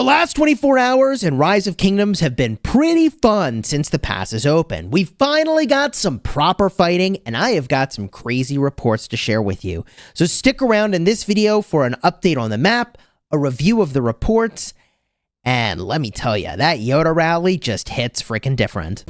The last 24 hours in Rise of Kingdoms have been pretty fun since the pass is open. We've finally got some proper fighting, and I have got some crazy reports to share with you. So stick around in this video for an update on the map, a review of the reports, and let me tell you, that Yoda rally just hits freaking different.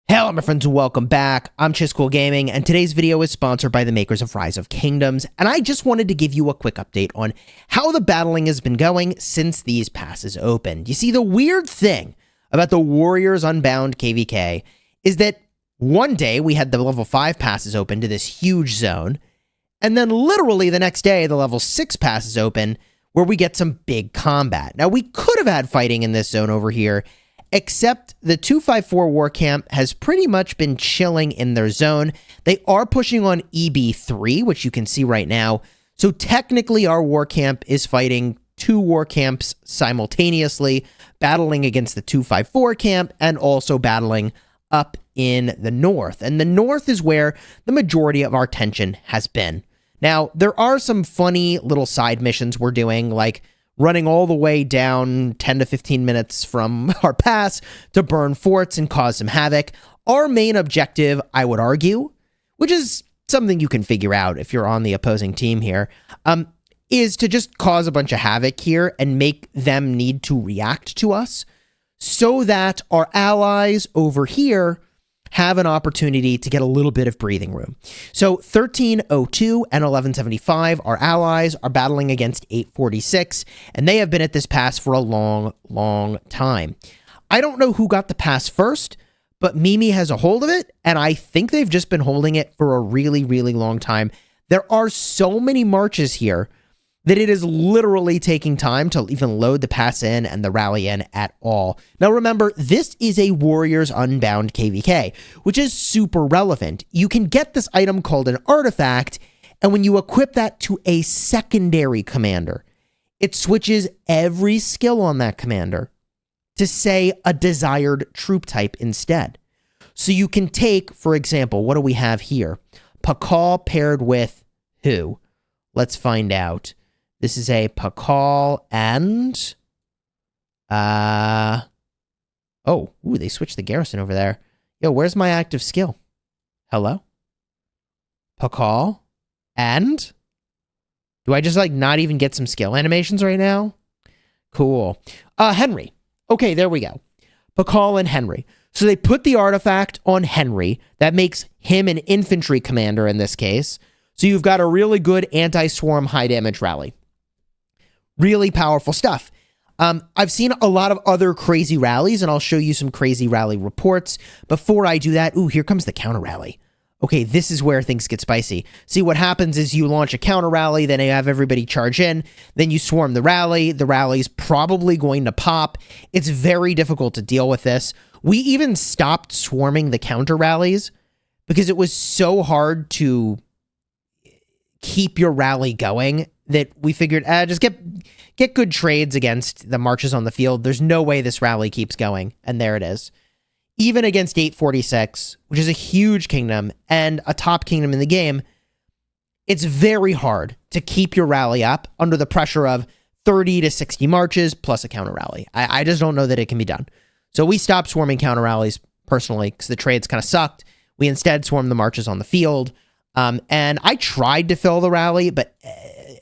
Hello my friends and welcome back. I'm Chisgule Gaming, and today's video is sponsored by the makers of Rise of Kingdoms, and I just wanted to give you a quick update on how the battling has been going since these passes opened. You see, the weird thing about the Warriors Unbound KvK is that one day we had the level 5 passes open to this huge zone, and then literally the next day the level 6 passes open where we get some big combat. Now, we could have had fighting in this zone over here, except the 254 war camp has pretty much been chilling in their zone. They are pushing on EB3, which you can see right now. So technically our war camp is fighting two war camps simultaneously, battling against the 254 camp and also battling up in the north. And the north is where the majority of our tension has been. Now, there are some funny little side missions we're doing, like running all the way down 10 to 15 minutes from our pass to burn forts and cause some havoc. Our main objective, I would argue, which is something you can figure out if you're on the opposing team here, is to just cause a bunch of havoc here and make them need to react to us so that our allies over here have an opportunity to get a little bit of breathing room. So 1302 and 1175, our allies, are battling against 846, and they have been at this pass for a long, long time. I don't know who got the pass first, but Mimi has a hold of it, and I think they've just been holding it for a really, really long time. There are so many marches here that it is literally taking time to even load the pass in and the rally in at all. Now remember, this is a Warriors Unbound KvK, which is super relevant. You can get this item called an artifact, and when you equip that to a secondary commander, it switches every skill on that commander to, say, a desired troop type instead. So you can take, for example, what do we have here? Pakal paired with who? Let's find out. This is a Pakal and... they switched the garrison over there. Yo, where's my active skill? Hello? Pakal and... Do I just, like, not even get some skill animations right now? Cool. Henry. Okay, there we go. Pakal and Henry. So they put the artifact on Henry. That makes him an infantry commander in this case. So you've got a really good anti-swarm high-damage rally. Really powerful stuff. I've seen a lot of other crazy rallies, and I'll show you some crazy rally reports. Before I do that, ooh, here comes the counter rally. Okay, this is where things get spicy. See, what happens is you launch a counter rally, then you have everybody charge in, then you swarm the rally's probably going to pop. It's very difficult to deal with this. We even stopped swarming the counter rallies because it was so hard to keep your rally going that we figured, just get good trades against the marches on the field. There's no way this rally keeps going. And there it is. Even against 846, which is a huge kingdom and a top kingdom in the game, it's very hard to keep your rally up under the pressure of 30 to 60 marches plus a counter rally. I just don't know that it can be done. So we stopped swarming counter rallies personally because the trades kind of sucked. We instead swarmed the marches on the field. And I tried to fill the rally, but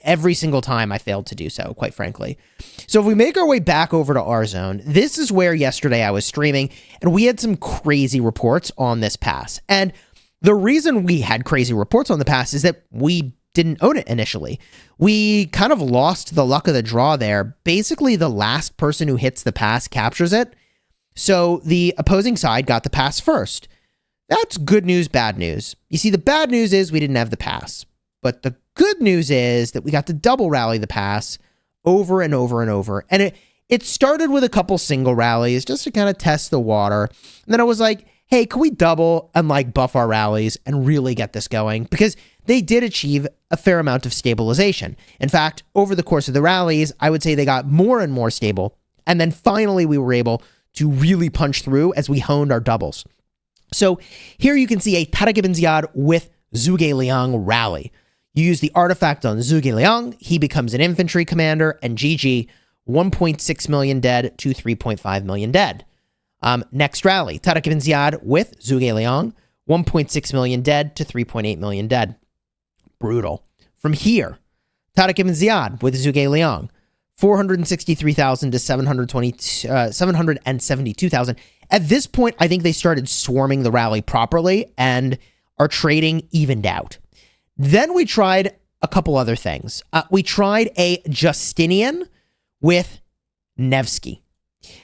every single time I failed to do so, quite frankly. So if we make our way back over to our zone, this is where yesterday I was streaming, and we had some crazy reports on this pass. And the reason we had crazy reports on the pass is that we didn't own it initially. We kind of lost the luck of the draw there. Basically, the last person who hits the pass captures it. So the opposing side got the pass first. That's good news, bad news. You see, the bad news is we didn't have the pass. But the good news is that we got to double rally the pass over and over and over. And it started with a couple single rallies just to kind of test the water. And then I was like, hey, can we double and like buff our rallies and really get this going? Because they did achieve a fair amount of stabilization. In fact, over the course of the rallies, I would say they got more and more stable. And then finally we were able to really punch through as we honed our doubles. So here you can see a Tara Gibbons Yard with Zhuge Liang rally. You use the artifact on Zhuge Liang, he becomes an infantry commander, and GG, 1.6 million dead to 3.5 million dead. Next rally, Tariq ibn Ziyad with Zhuge Liang, 1.6 million dead to 3.8 million dead. Brutal. From here, Tariq ibn Ziyad with Zhuge Liang, 463,000 to 772,000. At this point, I think they started swarming the rally properly and our trading evened out. Then we tried a couple other things. We tried a Justinian with Nevsky.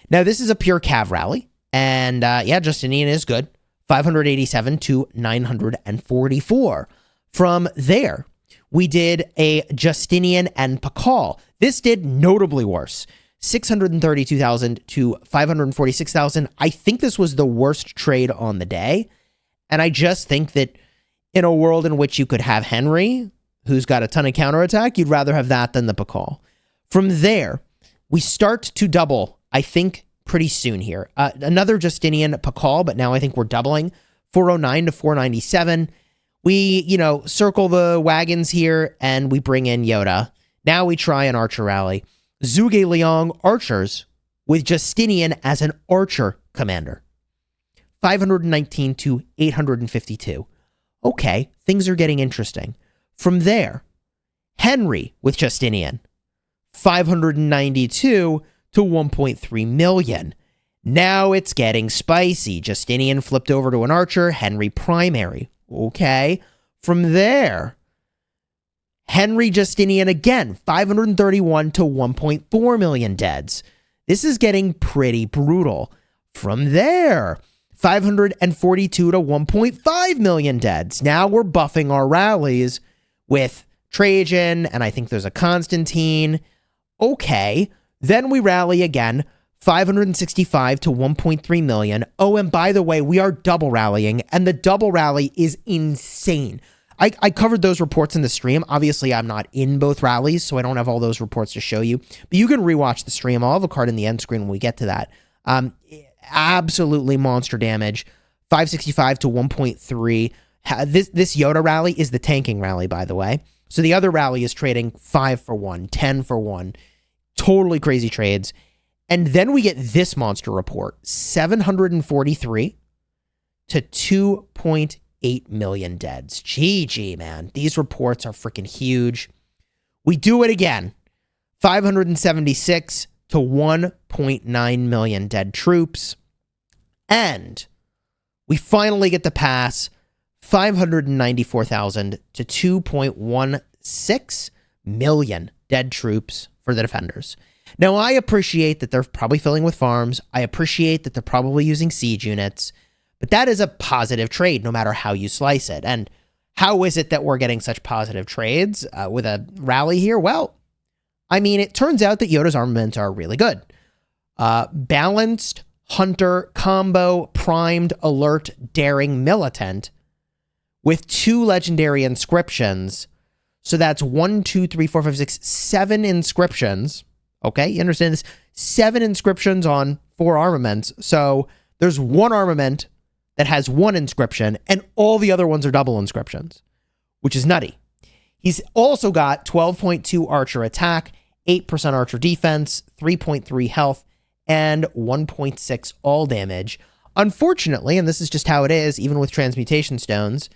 Now, this is a pure Cav rally. And yeah, Justinian is good. 587 to 944. From there, we did a Justinian and Pakal. This did notably worse. 632,000 to 546,000. I think this was the worst trade on the day. And I just think that in a world in which you could have Henry, who's got a ton of counterattack, you'd rather have that than the Pakal. From there, we start to double, I think, pretty soon here. Another Justinian Pakal, but now I think we're doubling. 409 to 497. We, circle the wagons here, and we bring in Yoda. Now we try an archer rally. Zhuge Liang archers with Justinian as an archer commander. 519 to 852. Okay, things are getting interesting. From there, Henry with Justinian. 592 to 1.3 million. Now it's getting spicy. Justinian flipped over to an archer, Henry primary. Okay. From there, Henry Justinian again, 531 to 1.4 million deads. This is getting pretty brutal. From there, 542 to 1.5 million deads. Now we're buffing our rallies with Trajan, and I think there's a Constantine. Okay. Then we rally again, 565 to 1.3 million. Oh, and by the way, we are double rallying, and the double rally is insane. I covered those reports in the stream. Obviously, I'm not in both rallies, so I don't have all those reports to show you. But you can rewatch the stream. I'll have a card in the end screen when we get to that. Absolutely monster damage. 565 to 1.3. This Yoda rally is the tanking rally, by the way. So the other rally is trading 5 for 1, 10 for 1. Totally crazy trades. And then we get this monster report. 743 to 2.8 million deads. GG, man. These reports are freaking huge. We do it again. 576 to 1.9 million dead troops. And we finally get the pass 594,000 to 2.16 million dead troops for the defenders. Now, I appreciate that they're probably filling with farms. I appreciate that they're probably using siege units. But that is a positive trade, no matter how you slice it. And how is it that we're getting such positive trades with a rally here? Well, I mean, it turns out that Yoda's armaments are really good. Balanced, hunter, combo, primed, alert, daring, militant with 2 legendary inscriptions. So that's 1, 2, 3, 4, 5, 6, 7 inscriptions. Okay, you understand this? 7 inscriptions on 4 armaments. So there's 1 armament that has 1 inscription, and all the other ones are double inscriptions, which is nutty. He's also got 12.2 archer attack, 8% archer defense, 3.3 health, and 1.6 all damage. Unfortunately, and this is just how it is, even with transmutation stones,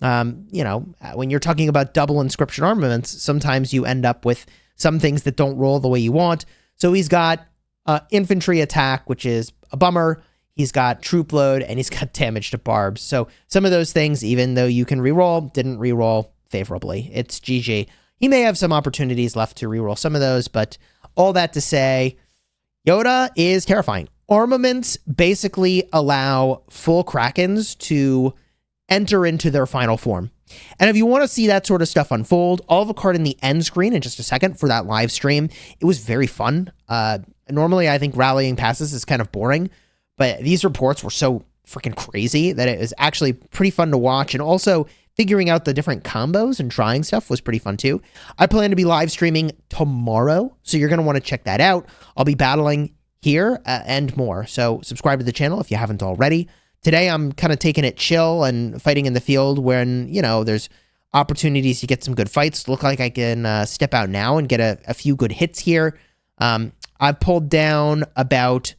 when you're talking about double inscription armaments, sometimes you end up with some things that don't roll the way you want. So he's got infantry attack, which is a bummer. He's got troop load, and he's got damage to barbs. So some of those things, even though you can reroll, didn't reroll favorably. It's GG. He may have some opportunities left to reroll some of those, but all that to say, Yoda is terrifying. Armaments basically allow full Krakens to enter into their final form. And if you want to see that sort of stuff unfold, I'll have a card in the end screen in just a second for that live stream. It was very fun. Normally, I think rallying passes is kind of boring, but these reports were so freaking crazy that it was actually pretty fun to watch. And also, figuring out the different combos and trying stuff was pretty fun too. I plan to be live streaming tomorrow, so you're going to want to check that out. I'll be battling here and more. So subscribe to the channel if you haven't already. Today, I'm kind of taking it chill and fighting in the field when, you know, there's opportunities to get some good fights. Look like I can step out now and get a few good hits here. I've pulled down about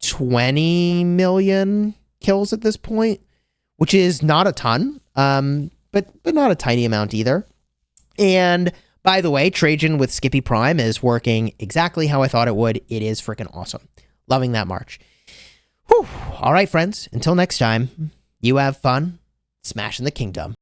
20 million kills at this point, which is not a ton, but not a tiny amount either. And by the way, Trajan with Skippy Prime is working exactly how I thought it would. It is freaking awesome. Loving that march. Whew. All right, friends. Until next time, you have fun smashing the kingdom.